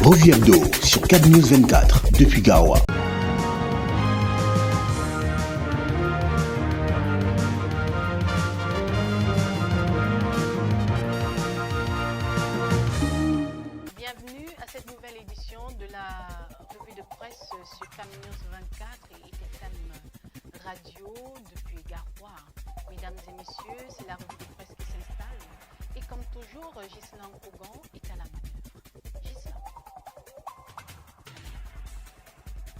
Revue Hebdo sur CAB News 24 depuis Garoua. Bienvenue à cette nouvelle édition de la revue de presse sur CAB News 24 et FM Radio depuis Garoua. Mesdames et messieurs, c'est la revue de presse qui s'installe. Et comme toujours, Ghislain Kogan est à la manœuvre. Ghislain.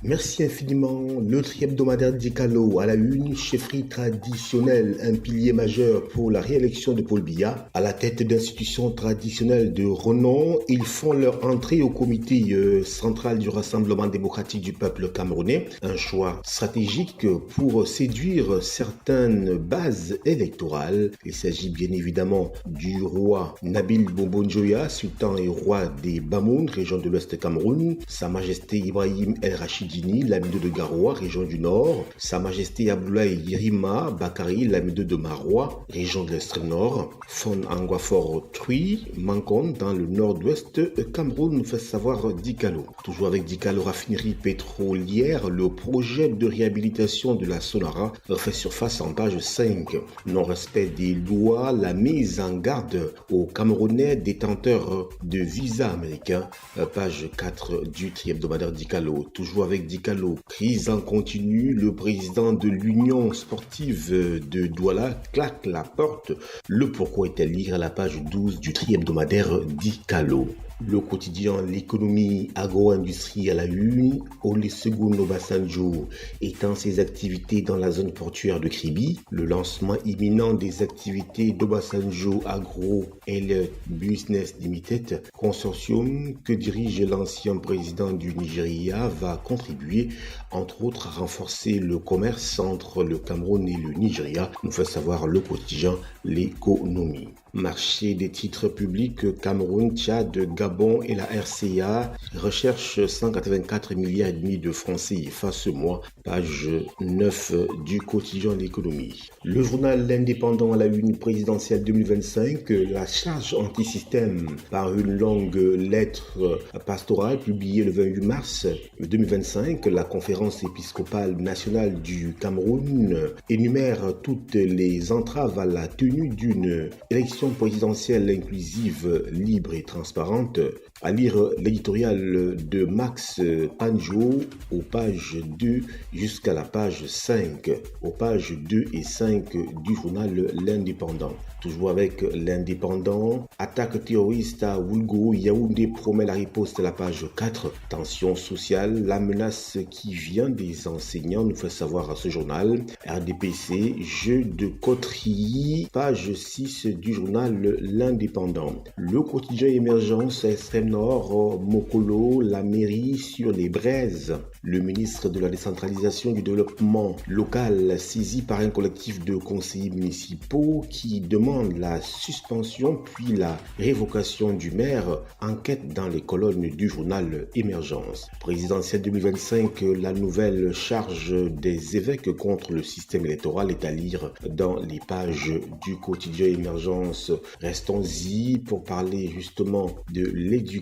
Merci infiniment. Le tri-hebdomadaire Dicalo à la une, chefferie traditionnelle, un pilier majeur pour la réélection de Paul Biya. À la tête d'institutions traditionnelles de renom, ils font leur entrée au comité central du Rassemblement démocratique du peuple camerounais. Un choix stratégique pour séduire certaines bases électorales. Il s'agit bien évidemment du roi Nabil Bombonjoya, sultan et roi des Bamoun, région de l'Ouest Cameroun, Sa Majesté Ibrahim El Rachidini, l'ami de Garoua, région du Nord, Sa Majesté Abdoulaye Yerima Bakari, l'ami de Maroua, région de l'extrême Nord, Fon Anguafor Trui, Mankon, dans le nord-ouest Cameroun, nous fait savoir Dicalo. Toujours avec Dicalo, raffinerie pétrolière, le projet de réhabilitation de la Sonara fait surface en page 5. Non-respect des lois, la mise en garde aux Camerounais détenteurs de visa américain, page 4 du tri-hebdomadaire Dicalo. Toujours avec Dicalo, crise en continu, le président de l'Union sportive de Douala claque la porte. Le pourquoi est à lire à la page 12 du tri-hebdomadaire Dicalo. Le quotidien L'économie agro-industrie à la une, Olusegun Obasanjo étend ses activités dans la zone portuaire de Kribi. Le lancement imminent des activités d'Obasanjo Agro and Business Limited, consortium que dirige l'ancien président du Nigeria, va contribuer entre autres à renforcer le commerce entre le Cameroun et le Nigeria, nous fait savoir le quotidien L'économie. Marché des titres publics, Cameroun, Tchad, Gabon et la RCA recherchent 184 milliards et demi de francs CFA ce mois, page 9 du quotidien L'économie. Le journal L'Indépendant à la une présidentielle 2025, la charge anti-système par une longue lettre pastorale publiée le 28 mars 2025, la conférence épiscopale nationale du Cameroun énumère toutes les entraves à la tenue d'une élection présidentielle inclusive, libre et transparente. À lire l'éditorial de Max Panjo aux pages 2 jusqu'à la page 5, aux pages 2 et 5 du journal L'Indépendant. Toujours avec L'Indépendant, attaque terroriste à Wulgo, Yaoundé promet la riposte à la page 4. Tension sociale, la menace qui vient des enseignants, nous fait savoir à ce journal. RDPC, jeu de coterie, page 6 du journal L'Indépendant. Le quotidien Émergence, Extrême Nord, Mokolo, la mairie sur les braises. Le ministre de la décentralisation du développement local saisi par un collectif de conseillers municipaux qui demande la suspension puis la révocation du maire. Enquête dans les colonnes du journal Émergence. Présidentielle 2025, la nouvelle charge des évêques contre le système électoral est à lire dans les pages du quotidien Émergence. Restons-y pour parler justement de l'éducation.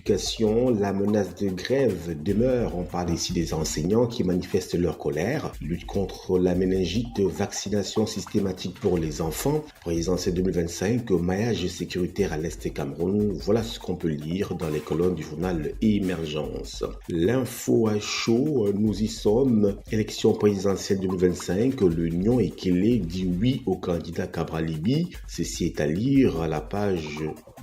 La menace de grève demeure. On parle ici des enseignants qui manifestent leur colère. Lutte contre la méningite, vaccination systématique pour les enfants. Présidentielle 2025, maillage sécuritaire à l'Est Cameroun. Voilà ce qu'on peut lire dans les colonnes du journal Émergence. L'info à chaud, nous y sommes. Élection présidentielle 2025, l'Union Ekele dit oui au candidat Kabralibi. Ceci est à lire à la page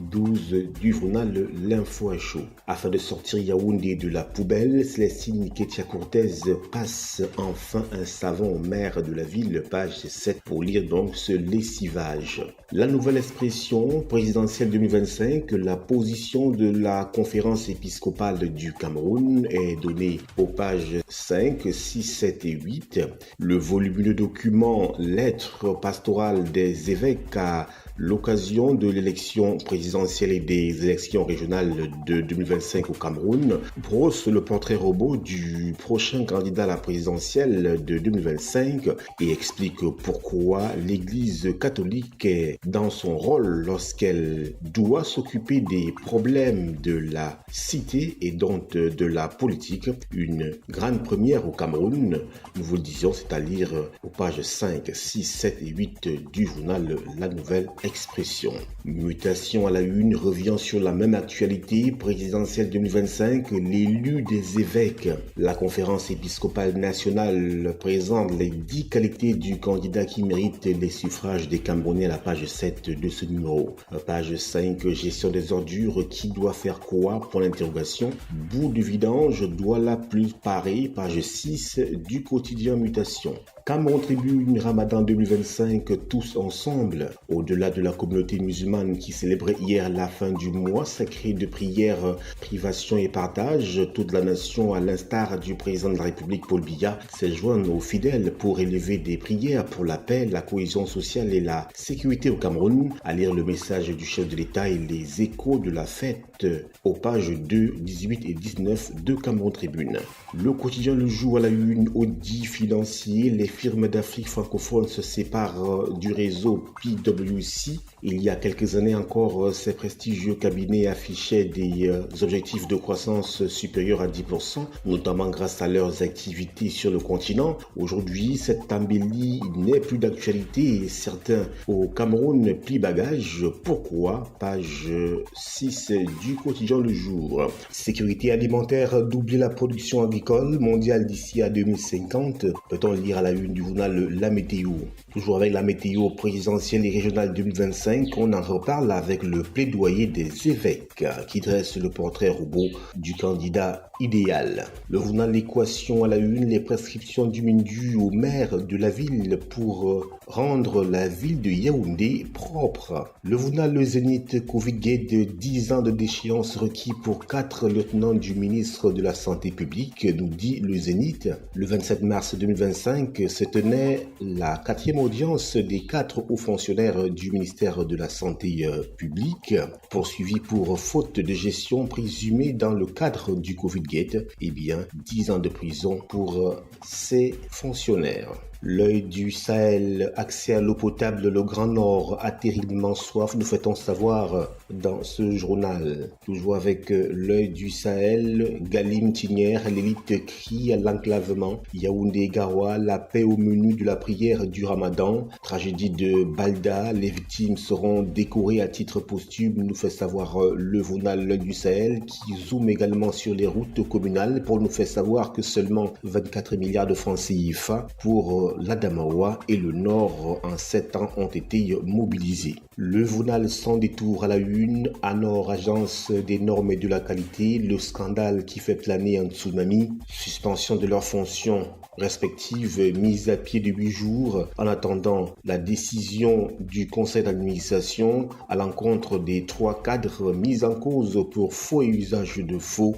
12 du journal L'Info à chaud. Afin de sortir Yaoundé de la poubelle, Célestine Niketia Cortez passe enfin un savon au maire de la ville, page 7, pour lire donc ce lessivage. La nouvelle expression présidentielle 2025, la position de la conférence épiscopale du Cameroun est donnée aux pages 5, 6, 7 et 8. Le volumineux document Lettres pastorales des évêques à L'occasion de l'élection présidentielle et des élections régionales de 2025 au Cameroun brosse le portrait robot du prochain candidat à la présidentielle de 2025 et explique pourquoi l'Église catholique est dans son rôle lorsqu'elle doit s'occuper des problèmes de la cité et donc de la politique. Une grande première au Cameroun, nous vous le disions, c'est à lire aux pages 5, 6, 7 et 8 du journal La Nouvelle Expression. Mutation à la une revient sur la même actualité présidentielle 2025, l'élu des évêques. La conférence épiscopale nationale présente les 10 qualités du candidat qui mérite les suffrages des Camerounais à la page 7 de ce numéro. Page 5, gestion des ordures, qui doit faire quoi? Pour l'interrogation. Bout de vidange, doit la plus parer. Page 6 du quotidien Mutation. Cameroun Tribune Ramadan 2025, tous ensemble. Au-delà de la communauté musulmane qui célébrait hier la fin du mois sacré de prière, privation et partage, toute la nation, à l'instar du président de la République Paul Biya, s'est jointe aux fidèles pour élever des prières pour la paix, la cohésion sociale et la sécurité au Cameroun. À lire le message du chef de l'État et les échos de la fête aux pages 2, 18 et 19 de Cameroun Tribune. Le quotidien Le Jour à la une, audit financier, les firmes d'Afrique francophone se séparent du réseau PwC. Il y a quelques années encore, ces prestigieux cabinets affichaient des objectifs de croissance supérieurs à 10%, notamment grâce à leurs activités sur le continent. Aujourd'hui, cette embellie n'est plus d'actualité et certains au Cameroun plient bagage. Pourquoi? Page 6 du quotidien Le Jour. Sécurité alimentaire, doubler la production agricole mondiale d'ici à 2050. Peut-on lire à la une du journal La Météo? Toujours avec la météo présidentielle et régionale 2025, on en reparle avec le plaidoyer des évêques qui dresse le portrait robot du candidat idéal. Le journal L'Équation à la une, les prescriptions du MINDU au maire de la ville pour rendre la ville de Yaoundé propre. Le journal Le Zénith, Covid-Gate, 10 ans de déchéance requis pour 4 lieutenants du ministre de la Santé publique, nous dit Le Zénith. Le 27 mars 2025 se tenait la 4e audience des 4 hauts fonctionnaires du ministère de la Santé publique, poursuivis pour faute de gestion présumée dans le cadre du Covid-Gate. 10 ans de prison pour ces fonctionnaires. L'œil du Sahel, accès à l'eau potable, le Grand Nord a terriblement soif, nous fait-on savoir dans ce journal. Toujours avec l'œil du Sahel, Galim Tinière, l'élite crie à l'enclavement. Yaoundé Garoua, la paix au menu de la prière du Ramadan. Tragédie de Balda, les victimes seront décorées à titre posthume, nous fait savoir le journal L'œil du Sahel, qui zoome également sur les routes communales pour nous faire savoir que seulement 24 milliards de francs CFA pour l'Adamawa et le Nord en 7 ans ont été mobilisés. Le journal Sans détour à la une, Anor, agence des normes et de la qualité, le scandale qui fait planer un tsunami, suspension de leurs fonctions respectives, mise à pied de 8 jours en attendant la décision du conseil d'administration à l'encontre des 3 cadres mis en cause pour faux et usage de faux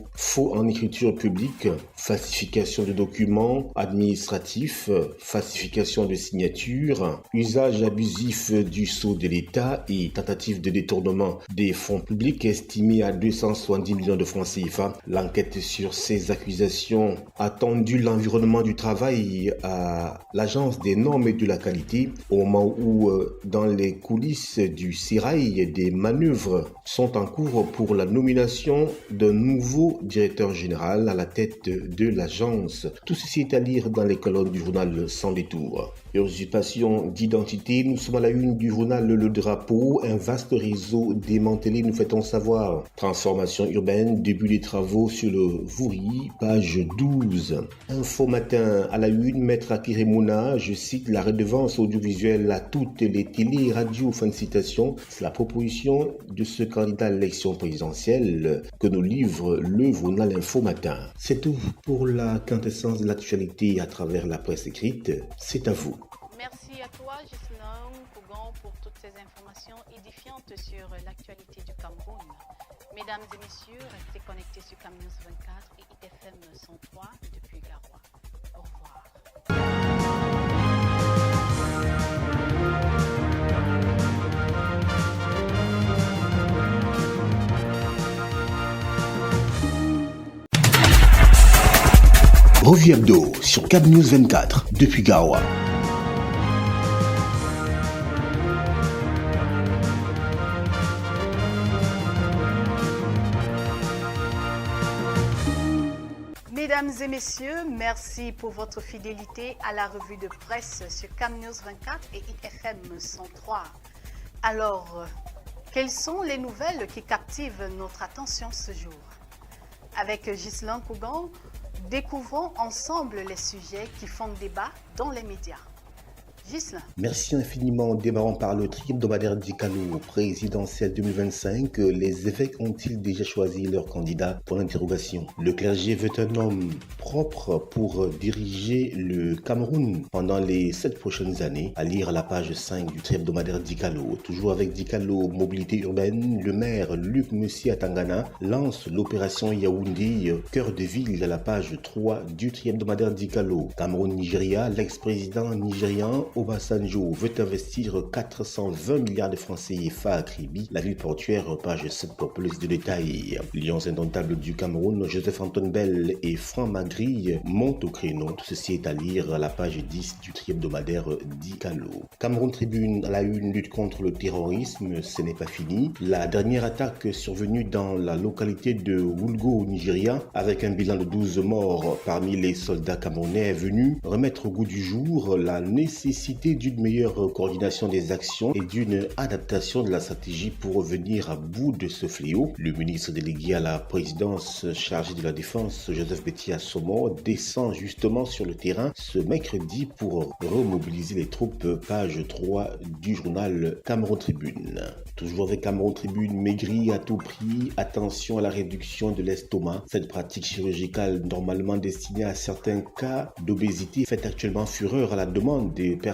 en écriture publique, falsification de documents administratifs, falsification de signatures, usage abusif du sceau de l'État et tentative de détournement des fonds publics estimés à 270 millions de francs CFA. L'enquête sur ces accusations a tendu l'environnement du travail à l'agence des normes et de la qualité au moment où dans les coulisses du sérail des manœuvres sont en cours pour la nomination d'un nouveau directeur général à la tête de l'agence. Tout ceci est à lire dans les colonnes du journal Sans détour. Usurpation d'identité, nous sommes à la une du journal Le Drapeau, un vaste réseau démantelé, nous fait-on savoir. Transformation urbaine, début des travaux sur le Vouri, page 12. Info matin à la une, Maître Akiremouna, je cite, la redevance audiovisuelle à toutes les télé et radios, fin de citation. C'est la proposition de ce candidat à l'élection présidentielle que nous livre le journal Info matin. C'est tout pour la quintessence de l'actualité à travers la presse écrite. C'est à vous. Merci à toi, Gislain Kougon, pour toutes ces informations édifiantes sur l'actualité du Cameroun. Mesdames et messieurs, restez connectés sur Camnews 24 et ITFM 103 depuis Garoua. Au revoir. Revue hebdo sur Cap News 24 depuis Garoua. Mesdames et messieurs, merci pour votre fidélité à la revue de presse sur Cam News 24 et IFM 103. Alors, quelles sont les nouvelles qui captivent notre attention ce jour? Avec Ghislain Kougan, découvrons ensemble les sujets qui font débat dans les médias. Ghislain. Merci infiniment. Démarrons par le tri-hebdomadaire Dicalo présidentiel 2025. Les évêques ont-ils déjà choisi leur candidat pour l'interrogation? Le clergé veut un homme propre pour diriger le Cameroun pendant les 7 prochaines années. À lire la page 5 du tri-hebdomadaire Dicalo. Toujours avec Dicalo Mobilité urbaine, le maire Luc Mussi Atangana lance l'opération Yaoundé cœur de ville à la page 3 du tri-hebdomadaire Dicalo. Cameroun-Nigeria, l'ex-président nigérian Obasanjo veut investir 420 milliards de francs CFA à Kribi, la ville portuaire, page 7 pour plus de détails. Lions indomptables du Cameroun, Joseph-Antoine Bell et Franck Magri montent au créneau. Tout ceci est à lire à la page 10 du tri-hebdomadaire Dicalo. Cameroun Tribune à la une, lutte contre le terrorisme, ce n'est pas fini. La dernière attaque survenue dans la localité de Wulgo au Nigeria, avec un bilan de 12 morts parmi les soldats camerounais, est venu remettre au goût du jour la nécessité d'une meilleure coordination des actions et d'une adaptation de la stratégie pour revenir à bout de ce fléau. Le ministre délégué à la présidence chargé de la défense, Joseph Betty Assomo, descend justement sur le terrain ce mercredi pour remobiliser les troupes, page 3 du journal Cameroun Tribune. Toujours avec Cameroun Tribune, maigri à tout prix, attention à la réduction de l'estomac. Cette pratique chirurgicale normalement destinée à certains cas d'obésité fait actuellement fureur à la demande des personnes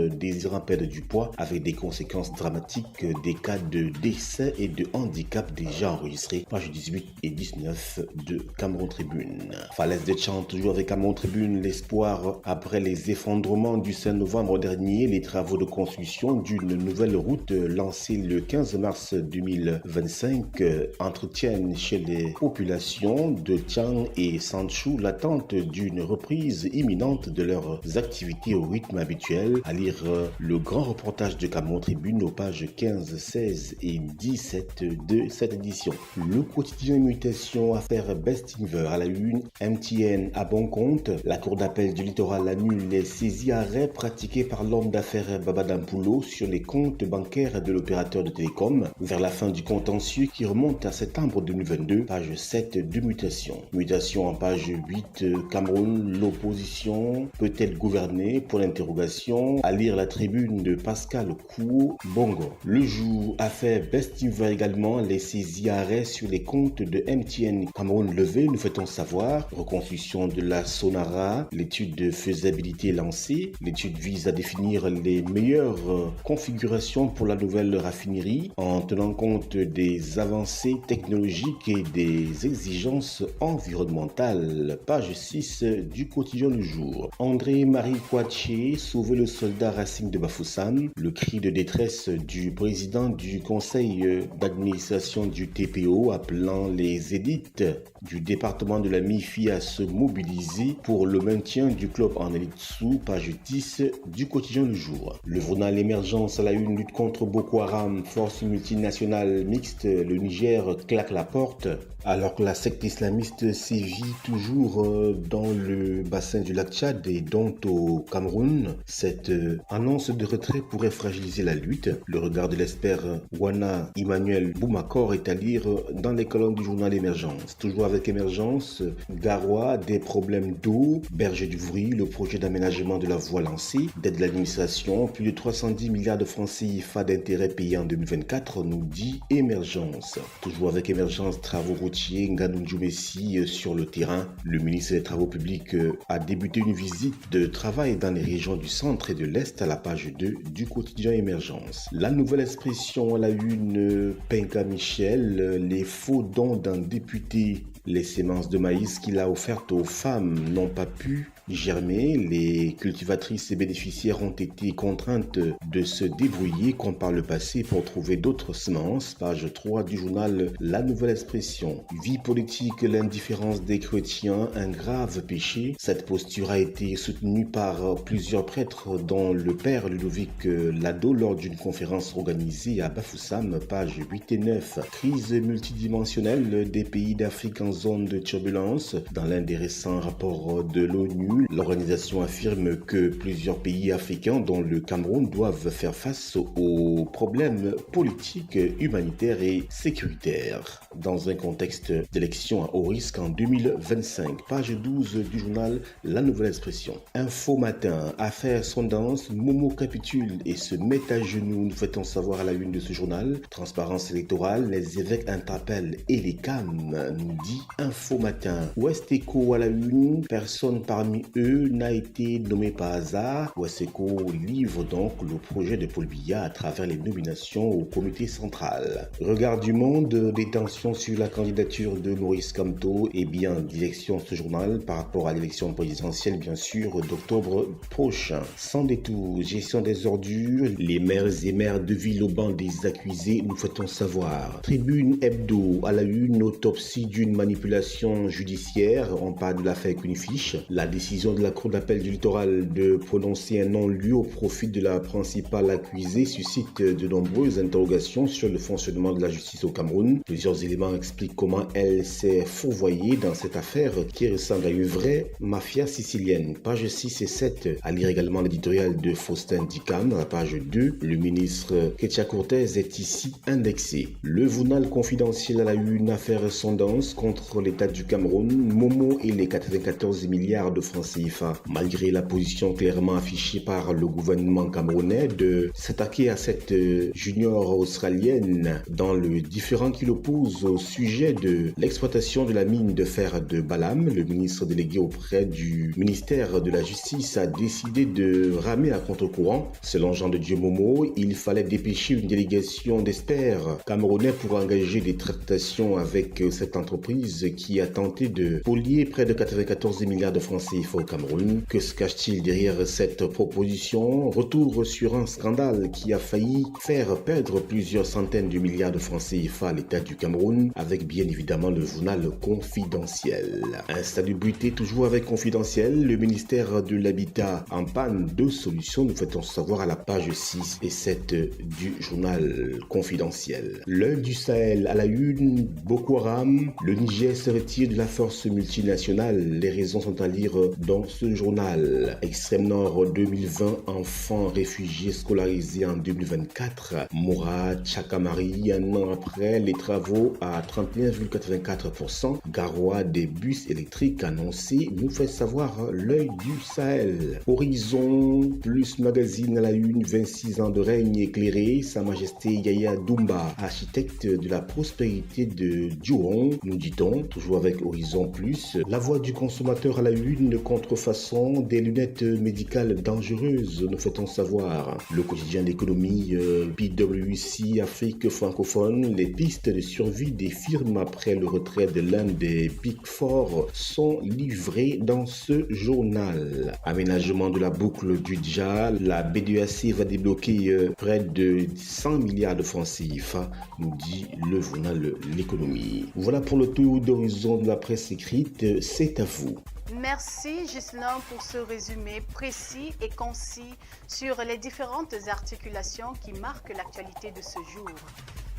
désirant perdre du poids, avec des conséquences dramatiques, des cas de décès et de handicap déjà enregistrés, pages 18 et 19 de Cameroun Tribune. Falaise de Tchant, toujours avec Cameroun Tribune, l'espoir après les effondrements du 5 novembre dernier, les travaux de construction d'une nouvelle route lancée le 15 mars 2025 entretiennent chez les populations de Tchang et Sanchou l'attente d'une reprise imminente de leurs activités au rythme habituel. À lire le grand reportage de Cameroun Tribune aux pages 15, 16 et 17 de cette édition. Le quotidien mutation affaire Bestinver à la une, MTN à bon compte. La cour d'appel du littoral annule les saisies arrêts pratiqués par l'homme d'affaires Babadampulo sur les comptes bancaires de l'opérateur de télécom vers la fin du contentieux qui remonte à septembre 2022, page 7 de mutation. Mutation en page 8, Cameroun, l'opposition peut-elle gouverner pour l'interrogation? À lire la tribune de Pascal Kouo Bongo. Le jour a fait Bestinver également les saisies arrêts sur les comptes de MTN Cameroun levé, nous fait-on savoir. Reconstruction de la Sonara, l'étude de faisabilité lancée. L'étude vise à définir les meilleures configurations pour la nouvelle raffinerie en tenant compte des avancées technologiques et des exigences environnementales. Page 6 du quotidien du jour. André-Marie Kouaché sauve le soldat Racing de Bafoussam, le cri de détresse du président du conseil d'administration du TPO appelant les élites du département de la MIFI à se mobiliser pour le maintien du club en élite sous, page 10 du quotidien du jour. Le journal Émergence à la une, lutte contre Boko Haram, force multinationale mixte, le Niger claque la porte. Alors que la secte islamiste sévit toujours dans le bassin du lac Tchad et donc au Cameroun, cette annonce de retrait pourrait fragiliser la lutte. Le regard de l'expert Wana Emmanuel Boumakor est à lire dans les colonnes du journal Émergence. Toujours avec Émergence, Garoua, des problèmes d'eau, Berger du Vry, le projet d'aménagement de la voie lancé, d'aide de l'administration, plus de 310 milliards de francs CFA d'intérêts payés en 2024, nous dit Émergence. Toujours avec Émergence, travaux routiers, Nganou Djoumessi sur le terrain. Le ministre des Travaux publics a débuté une visite de travail dans les régions du centre centre et de l'Est à la page 2 du quotidien Émergence. La nouvelle expression à la une, Penka Michel, les faux dons d'un député. Les semences de maïs qu'il a offertes aux femmes n'ont pas pu germer. Les cultivatrices et bénéficiaires ont été contraintes de se débrouiller comme par le passé pour trouver d'autres semences. Page 3 du journal La Nouvelle Expression. Vie politique, l'indifférence des chrétiens, un grave péché. Cette posture a été soutenue par plusieurs prêtres, dont le père Ludovic Lado lors d'une conférence organisée à Bafoussam, page 8 et 9. Crise multidimensionnelle des pays d'Afrique en zone de turbulence. Dans l'un des récents rapports de l'ONU, l'organisation affirme que plusieurs pays africains, dont le Cameroun, doivent faire face aux problèmes politiques, humanitaires et sécuritaires. Dans un contexte d'élection à haut risque en 2025. Page 12 du journal La Nouvelle Expression. Info matin, affaire Sondance, Momo capitule et se met à genoux. Nous fait-on savoir à la une de ce journal. Transparence électorale, les évêques interpellent et les CAM, nous dit Info matin. West Eco à la une, personne parmi eux n'a été nommé par hasard. West Eco livre donc le projet de Paul Biya à travers les nominations au comité central. Regard du monde, des tensions sur la candidature de Maurice Kamto et bien direction ce journal par rapport à l'élection présidentielle bien sûr d'octobre prochain. Sans détour, gestion des ordures, les maires et maires de ville au banc des accusés, nous fait-on savoir. Tribune Hebdo à la une, autopsie d'une manipulation judiciaire, on parle de l'affaire Kunifiche. La décision de la Cour d'appel du littoral de prononcer un non-lieu au profit de la principale accusée suscite de nombreuses interrogations sur le fonctionnement de la justice au Cameroun. Plusieurs éléments expliquent comment elle s'est fourvoyée dans cette affaire qui ressemble à une vraie mafia sicilienne. Page 6 et 7, à lire également l'éditorial de Faustin Dicam, à la page 2, le ministre Ketia Cortez est ici indexé. Le journal confidentiel à la une, affaire Sondance contre l'État du Cameroun, Momo et les 94 milliards de francs CFA. Malgré la position clairement affichée par le gouvernement camerounais de s'attaquer à cette junior australienne dans le différend qui l'oppose au sujet de l'exploitation de la mine de fer de Balam, le ministre délégué auprès du ministère de la Justice a décidé de ramer à contre-courant. Selon Jean de Dieu Momo, il fallait dépêcher une délégation d'experts camerounais pour engager des tractations avec cette entreprise qui a tenté de polier près de 94 milliards de francs CFA au Cameroun. Que se cache-t-il derrière cette proposition? Retour sur un scandale qui a failli faire perdre plusieurs centaines de milliards de francs CFA à l'État du Cameroun, avec bien évidemment le journal Confidentiel. Un statut buté toujours avec Confidentiel, le ministère de l'Habitat en panne de solutions, nous fait-on savoir à la page 6 et 7 du journal Confidentiel. L'œil du Sahel à la une, Boko Haram, le Niger se retire de la force multinationale. Les raisons sont à lire dans ce journal. Extrême Nord 2020, enfants réfugiés scolarisés en 2024. Mourad Chakamari, un an après les travaux à 31,84%. Garoua, des bus électriques annoncés, nous fait savoir l'œil du Sahel. Horizon plus magazine à la une, 26 ans de règne éclairé. Sa Majesté Yaya Doumba, architecte de la prospérité de Dioron, nous dit-on, toujours avec Horizon plus. La voix du consommateur à la une, contrefaçon des lunettes médicales dangereuses, nous fait-on savoir. Le quotidien d'économie, PwC Afrique francophone, les pistes de survie des firmes après le retrait de l'un des Big Four sont livrées dans ce journal. Aménagement de la boucle du Dja, la BDAC va débloquer près de 100 milliards de francs CFA, nous dit le journal L'économie. Voilà pour le tour d'horizon de la presse écrite, c'est à vous. Merci Ghislain pour ce résumé précis et concis sur les différentes articulations qui marquent l'actualité de ce jour.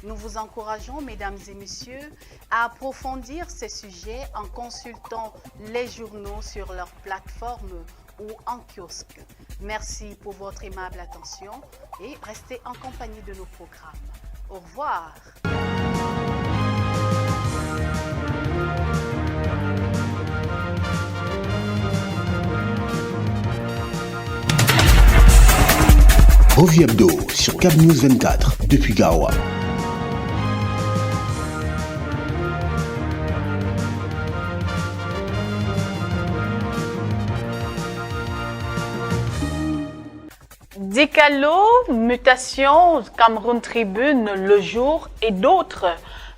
Nous vous encourageons, mesdames et messieurs, à approfondir ces sujets en consultant les journaux sur leur plateforme ou en kiosque. Merci pour votre aimable attention et restez en compagnie de nos programmes. Au revoir. Revue Hebdo sur Cap News 24 depuis Garoua. Dicalo, Mutation, Cameroun Tribune, Le Jour et d'autres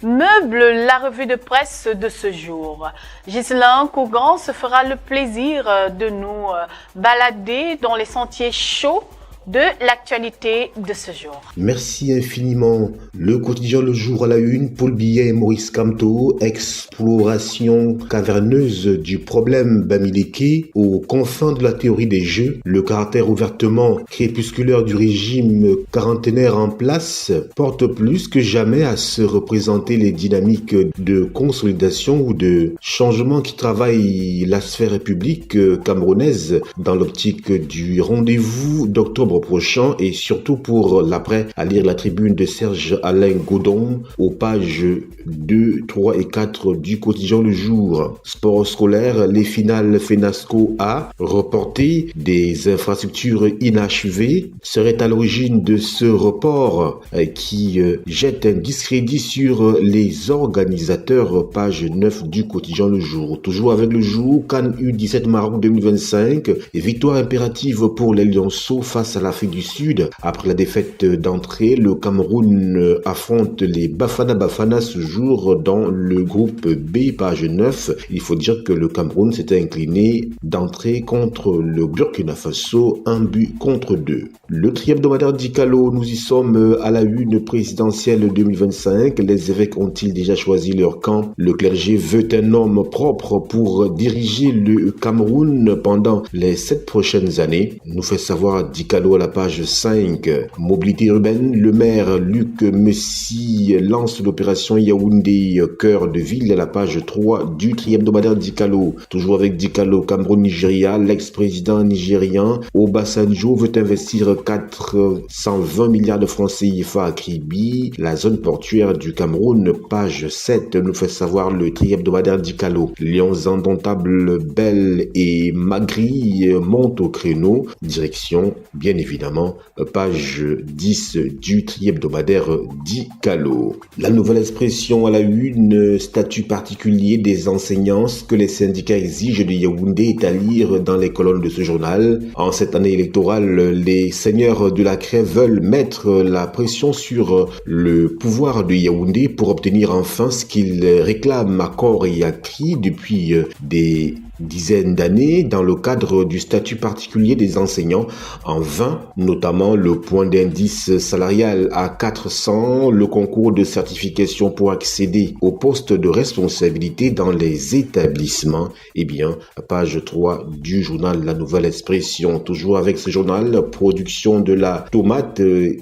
meublent la revue de presse de ce jour. Ghislain Cougan se fera le plaisir de nous balader dans les sentiers chauds de l'actualité de ce jour. Merci infiniment. Le quotidien Le Jour à la une, Paul Biya et Maurice Kamto, exploration caverneuse du problème Bamileke aux confins de la théorie des jeux. Le caractère ouvertement crépusculaire du régime quarantenaire en place porte plus que jamais à se représenter les dynamiques de consolidation ou de changement qui travaillent la sphère publique camerounaise dans l'optique du rendez-vous d'octobre prochain et surtout pour l'après, à lire la tribune de Serge Alain Godon aux pages 2, 3 et 4 du quotidien Le Jour. Sport scolaire, les finales FENASCO A reportées, des infrastructures inachevées seraient à l'origine de ce report qui jette un discrédit sur les organisateurs, page 9 du quotidien Le Jour. Toujours avec Le Jour, CAN U17 Maroc 2025 et victoire impérative pour les Lionceaux face à l'Afrique du Sud. Après la défaite d'entrée, le Cameroun affronte les Bafana ce jour dans le groupe B, page 9. Il faut dire que le Cameroun s'était incliné d'entrée contre le Burkina Faso, 1-2. Le tri-hebdomadaire Dicalo, nous y sommes à la une présidentielle 2025. Les évêques ont-ils déjà choisi leur camp? Le clergé veut un homme propre pour diriger le Cameroun pendant les 7 prochaines années. Nous fait savoir Dicalo à la page 5. Mobilité urbaine, le maire Luc Messi lance l'opération Yaoundé cœur de ville à la page 3 du tri-hebdomadaire Dicalo. Toujours avec Dicalo, Cameroun-Nigeria, l'ex-président nigérien Obasanjo veut investir 420 milliards de francs CFA à Kribi, la zone portuaire du Cameroun, page 7, nous fait savoir le tri-hebdomadaire Dicalo. Lions indomptables, Belle et Magri montent au créneau, direction, bien évidemment, page 10 du tri-hebdomadaire Dicalo. La nouvelle expression à la une, statut particulier des enseignants, ce que les syndicats exigent de Yaoundé est à lire dans les colonnes de ce journal. En cette année électorale, les seigneurs de la Craie veulent mettre la pression sur le pouvoir de Yaoundé pour obtenir enfin ce qu'ils réclament à corps et à cri depuis des dizaines d'années dans le cadre du statut particulier des enseignants, en vain, notamment le point d'indice salarial à 400, le concours de certification pour accéder au poste de responsabilité dans les établissements. Eh bien, page 3 du journal La Nouvelle Expression. Toujours avec ce journal, production de la tomate,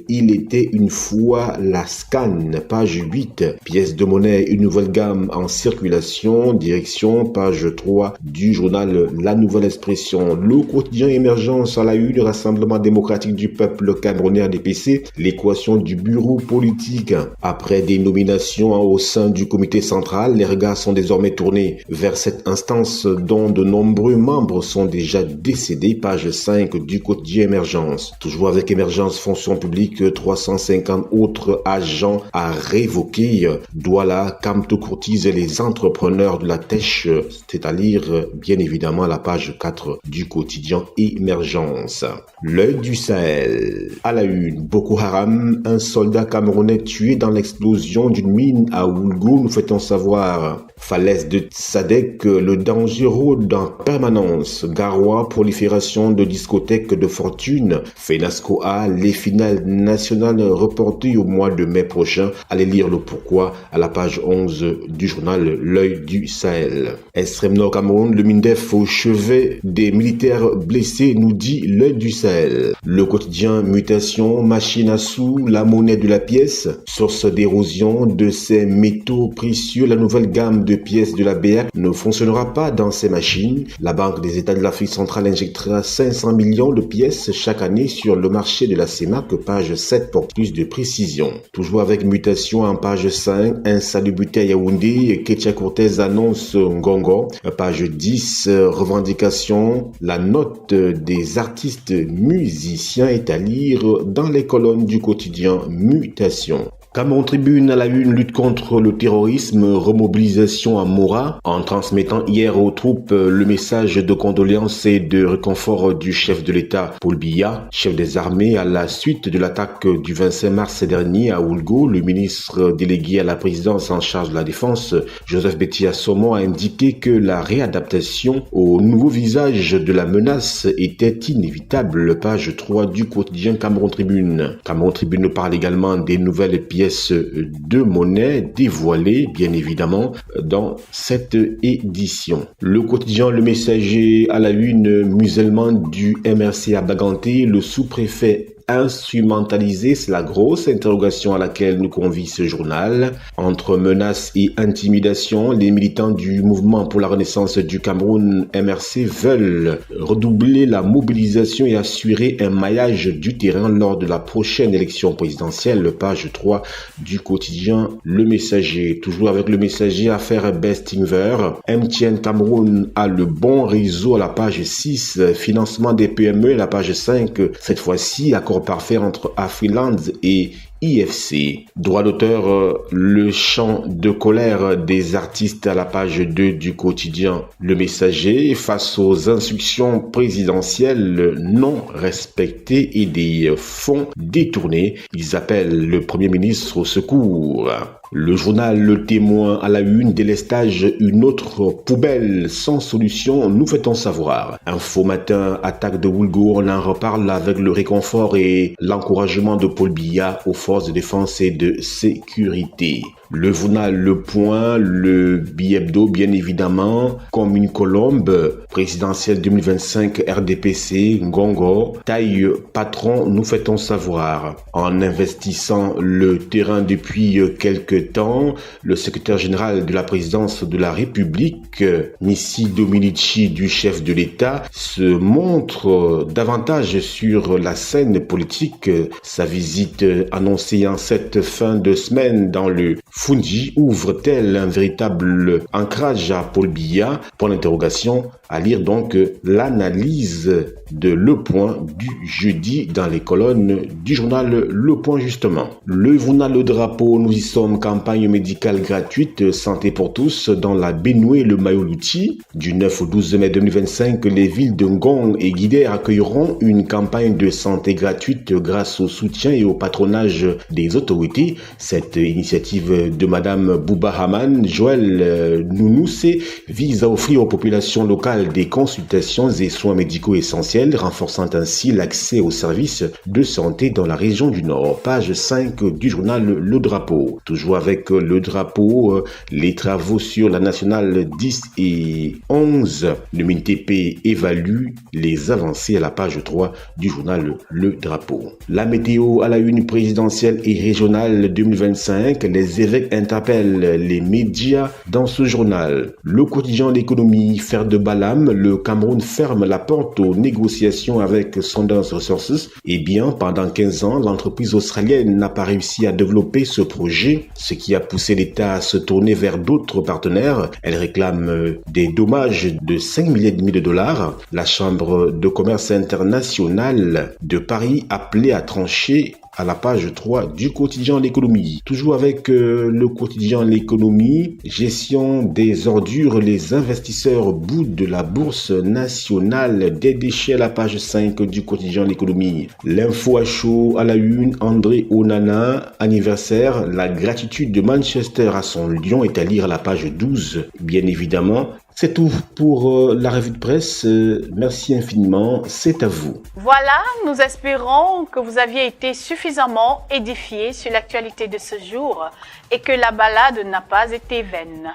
il était une fois la Scan, page 8, pièce de monnaie, une nouvelle gamme en circulation, direction, page 3 du journal La Nouvelle Expression. Le quotidien Émergence à la une, Rassemblement démocratique du peuple camerounais ADPC, l'équation du bureau politique. Après des nominations au sein du comité central, les regards sont désormais tournés vers cette instance dont de nombreux membres sont déjà décédés, page 5 du quotidien Émergence. Toujours avec Émergence, fonction publique, 350 autres agents à révoquer. Douala, Kamto courtise les entrepreneurs de la Tèche, c'est-à-dire bien évidemment à la page 4 du quotidien Émergence. L'œil du Sahel. À la une, Boko Haram, un soldat camerounais tué dans l'explosion d'une mine à Oulgou, nous fait-on savoir. Falaise de Sadek, le danger rôde en permanence. Garoua, prolifération de discothèques de fortune. FENASCO A, les finales nationales reportées au mois de mai prochain. Allez lire le pourquoi à la page 11 du journal L'œil du Sahel. Extrême Nord Cameroun, le MINDEF au chevet des militaires blessés, nous dit L'œil du Sahel. Le quotidien Mutation, machine à sous, la monnaie de la pièce, source d'érosion de ces métaux précieux, la nouvelle gamme de pièces de la BR ne fonctionnera pas dans ces machines. La Banque des États de l'Afrique centrale injectera 500 millions de pièces chaque année sur le marché de la CEMAC, page 7 pour plus de précision. Toujours avec Mutation en page 5, insalubrité à Yaoundé, Ketia Cortez annonce Ngongo, page 10, revendication, la note des artistes musiciens est à lire dans les colonnes du quotidien Mutation. Cameroun Tribune à la une, lutte contre le terrorisme, remobilisation à Mora, en transmettant hier aux troupes le message de condoléances et de réconfort du chef de l'État, Paul Biya, chef des armées, à la suite de l'attaque du 25 mars dernier à Oulgo. Le ministre délégué à la présidence en charge de la défense, Joseph Betty Assommo, a indiqué que la réadaptation au nouveau visage de la menace était inévitable. Page 3 du quotidien Cameroun Tribune. Cameroun Tribune parle également des nouvelles pièces de monnaie dévoilées, bien évidemment, dans cette édition. Le quotidien Le Messager à la une, musulman du MRC à Baganté, le sous-préfet instrumentalisé, c'est la grosse interrogation à laquelle nous convie ce journal. Entre menaces et intimidation, les militants du mouvement pour la renaissance du Cameroun MRC veulent redoubler la mobilisation et assurer un maillage du terrain lors de la prochaine élection présidentielle. Page 3 du quotidien Le Messager. Toujours avec Le Messager, affaire Bestinver. MTN Cameroun a le bon réseau à la page 6. Financement des PME à la page 5. Cette fois-ci, accord parfait entre Afriland et IFC. Droit d'auteur, le chant de colère des artistes à la page 2 du quotidien Le Messager face aux instructions présidentielles non respectées et des fonds détournés. Ils appellent le Premier ministre au secours. Le journal Le Témoin à la une, délestage, une autre poubelle sans solution, nous fait-on savoir. Info Matin, attaque de Oulgo, on en reparle avec le réconfort et l'encouragement de Paul Biya aux forces de défense et de sécurité. Le journal Le Point, le Bi-Hebdo, bien évidemment, comme une colombe, présidentielle 2025 RDPC, Ngongo, taille patron, nous fait-on savoir. En investissant le terrain depuis quelques temps, le secrétaire général de la présidence de la République, Nissi Dominici, du chef de l'État, se montre davantage sur la scène politique. Sa visite annoncée en cette fin de semaine dans le Fundi ouvre-t-elle un véritable ancrage à Paul Biya? Pour l'interrogation, à lire donc l'analyse de Le Point du jeudi dans les colonnes du journal Le Point justement. Le journal Le Drapeau, nous y sommes, campagne médicale gratuite, santé pour tous dans la Benue et le Mayoluti. Du 9 au 12 mai 2025, les villes de Ngong et Guider accueilleront une campagne de santé gratuite grâce au soutien et au patronage des autorités. Cette initiative de Madame Bouba Haman, Joël Nounoussé, vise à offrir aux populations locales des consultations et soins médicaux essentiels, renforçant ainsi l'accès aux services de santé dans la région du Nord. Page 5 du journal Le Drapeau. Toujours avec Le Drapeau, les travaux sur la nationale 10 et 11. Le MINTP évalue les avancées à la page 3 du journal Le Drapeau. La météo à la une, présidentielle et régionale 2025. Les évêques interpellent les médias dans ce journal. Le quotidien L'économie, faire de Balam, le Cameroun ferme la porte aux négociations avec Sundance Resources. Eh bien, pendant 15 ans, l'entreprise australienne n'a pas réussi à développer ce projet, ce qui a poussé l'État à se tourner vers d'autres partenaires. Elle réclame des dommages de 5,5 milliards de dollars. La Chambre de commerce internationale de Paris appelée à trancher à la page 3 du quotidien L'économie. Toujours avec le quotidien L'économie, gestion des ordures, les investisseurs boudent de la bourse nationale des déchets à la page 5 du quotidien L'économie. L'info à chaud à la une, André Onana, anniversaire, la gratitude de Manchester à son lion est à lire à la page 12, bien évidemment. C'est tout pour la revue de presse. Merci infiniment. C'est à vous. Voilà, nous espérons que vous aviez été suffisamment édifiés sur l'actualité de ce jour et que la balade n'a pas été vaine.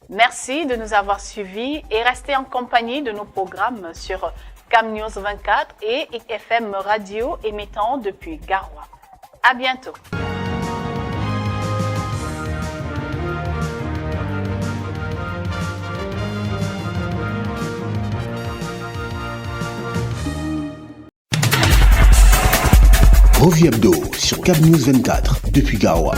Merci de nous avoir suivis et restez en compagnie de nos programmes sur Cam News 24 et FM Radio émettant depuis Garoua. À bientôt. Revue Hebdo sur Cam News 24 depuis Garoua.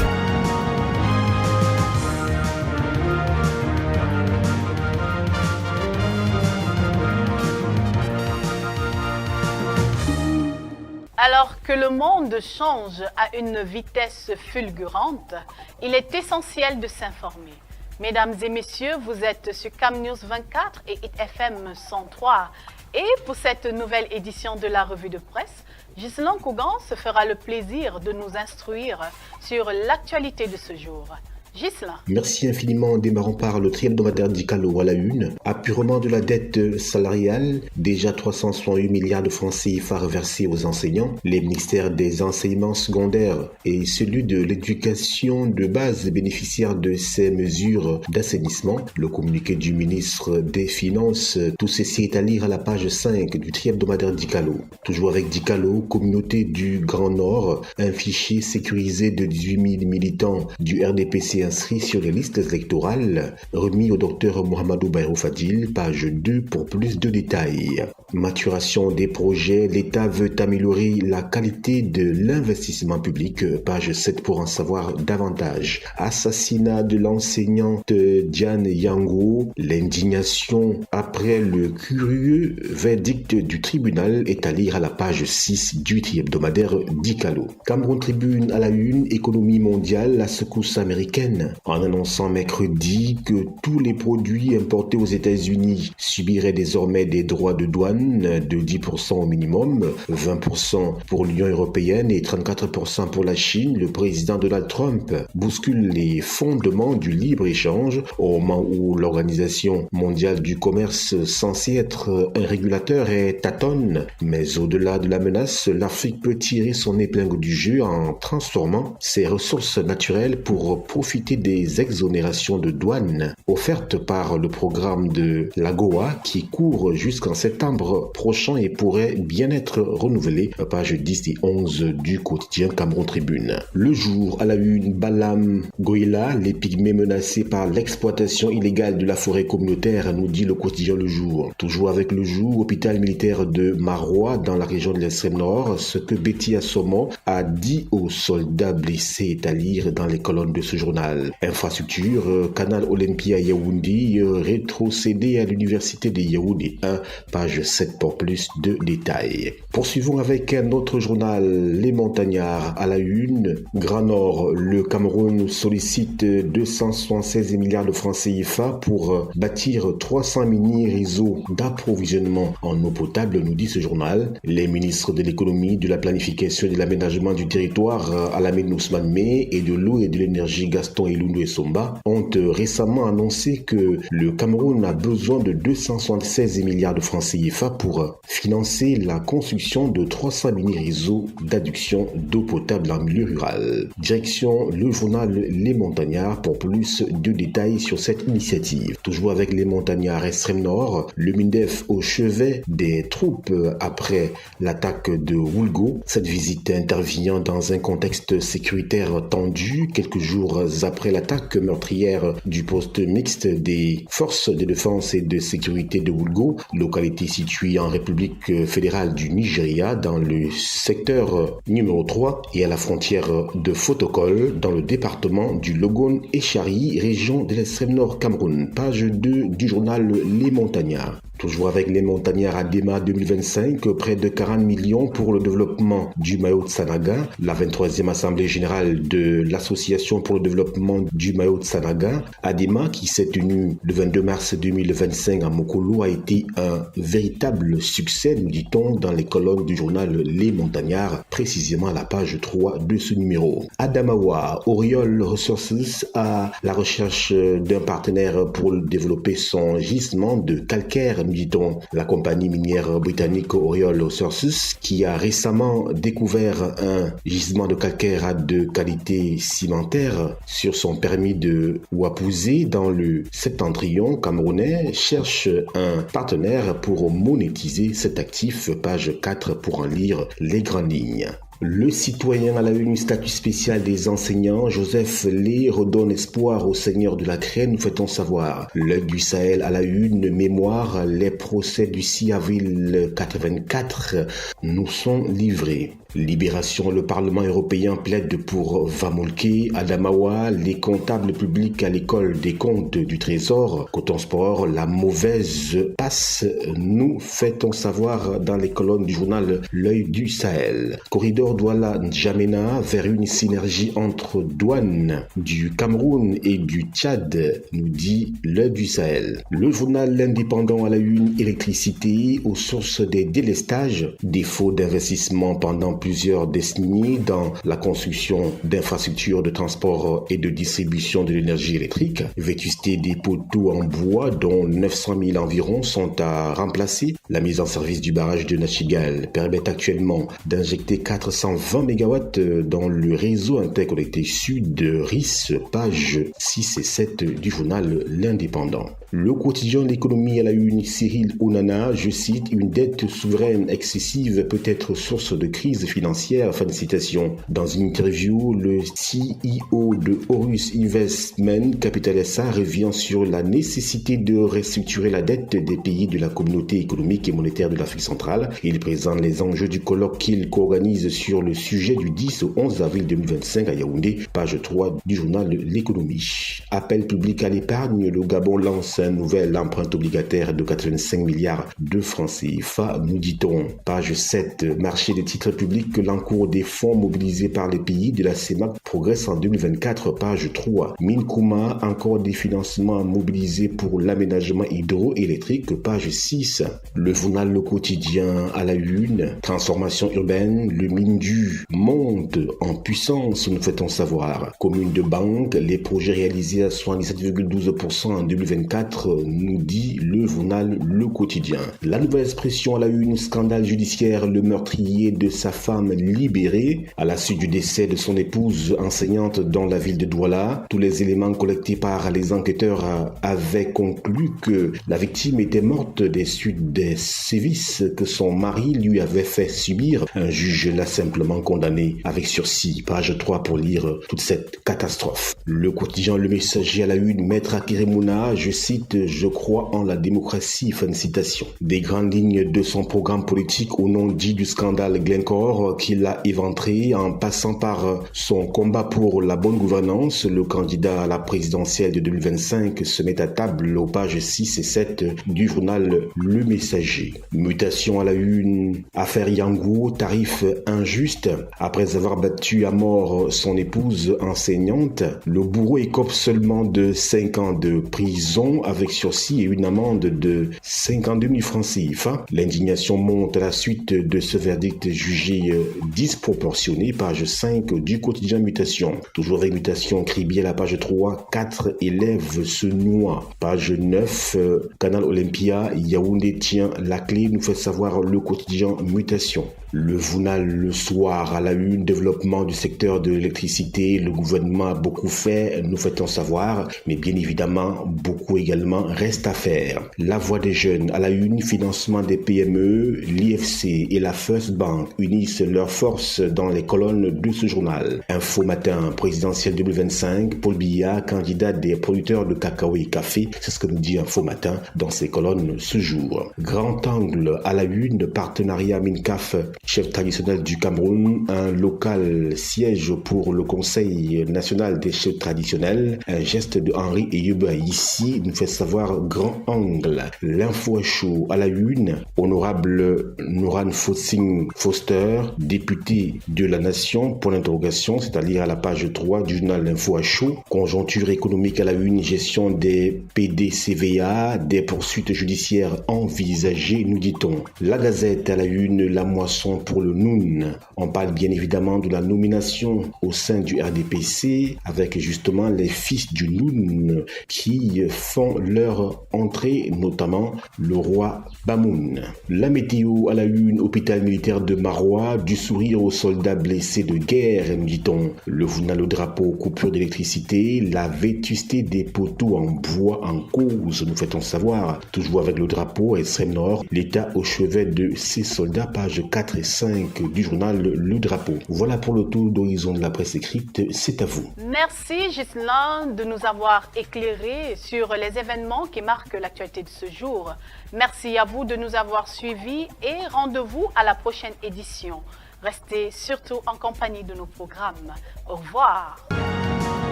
Alors que le monde change à une vitesse fulgurante, il est essentiel de s'informer. Mesdames et messieurs, vous êtes sur Cam News 24 et Hit FM 103. Et pour cette nouvelle édition de la revue de presse, Ghislain Cougan se fera le plaisir de nous instruire sur l'actualité de ce jour. Ghislain. Merci infiniment. Démarrons par le tri-hebdomadaire Dicalo à la une. Apurement de la dette salariale, déjà 368 milliards de francs CFA reversés aux enseignants. Les ministères des enseignements secondaires et celui de l'éducation de base bénéficiaires de ces mesures d'assainissement. Le communiqué du ministre des Finances, tout ceci est à lire à la page 5 du tri-hebdomadaire Dicalo. Toujours avec Dicalo, communauté du Grand Nord, un fichier sécurisé de 18 000 militants du RDPC inscrits sur les listes électorales, remis au docteur Mohamedou Bayrou Fadil, page 2 pour plus de détails. Maturation des projets, l'État veut améliorer la qualité de l'investissement public, page 7 pour en savoir davantage. Assassinat de l'enseignante Diane Yango, l'indignation après le curieux verdict du tribunal est à lire à la page 6 du hebdomadaire Dicalo. Cameroun Tribune à la une, économie mondiale, la secousse américaine, en annonçant mercredi que tous les produits importés aux États-Unis subiraient désormais des droits de douane de 10% au minimum, 20% pour l'Union européenne et 34% pour la Chine. Le président Donald Trump bouscule les fondements du libre-échange au moment où l'Organisation mondiale du commerce, censée être un régulateur, est tâtonne. Mais au-delà de la menace, l'Afrique peut tirer son épingle du jeu en transformant ses ressources naturelles pour profiter des exonérations de douane offertes par le programme de l'AGOA qui court jusqu'en septembre prochain et pourrait bien être renouvelé. Page 10 et 11 du quotidien Cameroun Tribune. Le jour à la une, Balam Goïla, les pygmées menacés par l'exploitation illégale de la forêt communautaire, nous dit le quotidien Le Jour. Toujours avec Le Jour, hôpital militaire de Marois dans la région de l'extrême nord, ce que Betty Assomo a dit aux soldats blessés est à lire dans les colonnes de ce journal. Infrastructure, Canal Olympia Yaoundé, rétrocédé à l'université de Yaoundé 1, page 7 pour plus de détails. Poursuivons avec un autre journal, Les Montagnards à la une. Grand Nord, le Cameroun sollicite 276 milliards de francs CFA pour bâtir 300 mini-réseaux d'approvisionnement en eau potable, nous dit ce journal. Les ministres de l'économie, de la planification et de l'aménagement du territoire, Alamine Ousmane Mey, et de l'eau et de l'énergie, Gaston Elundou Essomba, ont récemment annoncé que le Cameroun a besoin de 276 milliards de francs CFA pour financer la construction de 300 mini-réseaux d'adduction d'eau potable en milieu rural. Direction le journal Les Montagnards pour plus de détails sur cette initiative. Toujours avec Les Montagnards extrême nord, le MINDEF au chevet des troupes après l'attaque de Woulgo. Cette visite intervient dans un contexte sécuritaire tendu, quelques jours après l'attaque meurtrière du poste mixte des forces de défense et de sécurité de Woulgo, localité située en République fédérale du Nigeria dans le secteur numéro 3 et à la frontière de Fotokol dans le département du Logone et Chari, région de l'extrême nord Cameroun. Page 2 du journal Les Montagnards. Toujours avec Les Montagnards à Déma 2025, près de 40 millions pour le développement du Mayo de Sanaga. La 23e Assemblée Générale de l'Association pour le développement du Mayo de Sanaga, Adema, qui s'est tenue le 22 mars 2025 à Mokolo, a été un véritable succès, nous dit-on dans les colonnes du journal Les Montagnards, précisément à la page 3 de ce numéro. Adamawa, Oriole Resources à la recherche d'un partenaire pour développer son gisement de calcaire, nous dit-on. La compagnie minière britannique Oriole Resources, qui a récemment découvert un gisement de calcaire de qualité cimentaire sur son permis de Wapouze dans le septentrion camerounais, cherche un partenaire pour monétiser cet actif. Page 4 pour en lire les grandes lignes. Le citoyen à la une, statut spécial des enseignants, Joseph Lé redonne espoir au seigneur de la Crène, nous fait-on savoir. L'œil du Sahel à la une, mémoire, les procès du 6 avril 84 nous sont livrés. Libération, le Parlement européen plaide pour Vamolke, Adamawa, les comptables publics à l'école des comptes du Trésor, Coton Sport, la mauvaise passe, nous fait-on savoir dans les colonnes du journal L'œil du Sahel. Corridor Douala-N'Djamena vers une synergie entre douanes du Cameroun et du Tchad, nous dit L'œil du Sahel. Le journal L'Indépendant à la une, électricité aux sources des délestages, défaut d'investissement pendant plusieurs décennies dans la construction d'infrastructures de transport et de distribution de l'énergie électrique, vétusté des poteaux en bois dont 900 000 environ sont à remplacer. La mise en service du barrage de Nachigal permet actuellement d'injecter 420 MW dans le réseau interconnecté sud RIS, page 6 et 7 du journal L'Indépendant. Le quotidien L'économie à la une, Cyril Onana, je cite, une dette souveraine excessive peut être source de crise financière, fin de citation. Dans une interview, le CEO de Horus Investment Capital SA revient sur la nécessité de restructurer la dette des pays de la communauté économique et monétaire de l'Afrique centrale. Il présente les enjeux du colloque qu'il co-organise sur le sujet du 10 au 11 avril 2025 à Yaoundé, page 3 du journal L'économie. Appel public à l'épargne, le Gabon lance un nouvel emprunt obligataire de 85 milliards de francs CFA, nous dit-on. Page 7, marché des titres publics, l'encours des fonds mobilisés par les pays de la CEMAC progresse en 2024, page 3. Minkouma, encore des financements mobilisés pour l'aménagement hydroélectrique, page 6. Le journal Le Quotidien à la une, transformation urbaine, le Mindu monte en puissance, nous fait-on savoir. Commune de Banque, les projets réalisés à 77,12% en 2024, nous dit le journal Le Quotidien. La nouvelle expression à la une, scandale judiciaire, le meurtrier de sa femme libérée à la suite du décès de son épouse enseignante dans la ville de Douala. Tous les éléments collectés par les enquêteurs avaient conclu que la victime était morte des suites des sévices que son mari lui avait fait subir. Un juge l'a simplement condamné avec sursis. Page 3 pour lire toute cette catastrophe. Le quotidien Le Messager à la une, Maître Akiremouna, je cite, je crois en la démocratie, fin de citation. Des grandes lignes de son programme politique au nom dit du scandale Glencore qu'il a éventré en passant par son combat pour la bonne gouvernance, le candidat à la présidentielle de 2025 se met à table aux pages 6 et 7 du journal Le Messager. Mutation à la une, affaire Yangou, tarif injuste. Après avoir battu à mort son épouse enseignante, le bourreau écope seulement de 5 ans de prison avec sursis et une amende de 52 000 francs CFA. L'indignation monte à la suite de ce verdict jugé disproportionné, page 5 du quotidien Mutation. Toujours avec Mutation, Cribier à la page 3, 4 élèves se noient. Page 9, Canal Olympia, Yaoundé tient la clé, nous fait savoir le quotidien Mutation. Le journal Le Soir à la une, développement du secteur de l'électricité, le gouvernement a beaucoup fait, nous fait-on savoir, mais bien évidemment, beaucoup également reste à faire. La Voix des jeunes à la une, financement des PME, l'IFC et la First Bank unissent leurs forces dans les colonnes de ce journal. Info Matin, présidentielle 2025, Paul Biya, candidat des producteurs de cacao et café, c'est ce que nous dit Info Matin dans ses colonnes ce jour. Grand Angle à la une, partenariat MINCAF, chef traditionnel du Cameroun, un local siège pour le Conseil national des chefs traditionnels, un geste de Henri Eyeba ici nous fait savoir Grand Angle. L'info à chaud à la une, honorable Nouran Fossing Foster, député de la nation, pour l'interrogation, c'est-à-dire à la page 3 du journal L'info à chaud, conjoncture économique à la une, gestion des PDCVA, des poursuites judiciaires envisagées, nous dit-on. La Gazette à la une, la moisson pour le Noun. On parle bien évidemment de la nomination au sein du RDPC avec justement les fils du Noun qui font leur entrée, notamment le roi Bamoun. La météo à la une, hôpital militaire de Marois, du sourire aux soldats blessés de guerre, nous dit-on. Le journal Le Drapeau, coupure d'électricité, la vétusté des poteaux en bois en cause, nous fait-on savoir. Toujours avec Le Drapeau, extrême nord, l'état au chevet de ses soldats, pages 4 et page 5 du journal Le Drapeau. Voilà pour le tour d'horizon de la presse écrite, c'est à vous. Merci Ghislain de nous avoir éclairés sur les événements qui marquent l'actualité de ce jour. Merci à vous de nous avoir suivis et rendez-vous à la prochaine édition. Restez surtout en compagnie de nos programmes. Au revoir.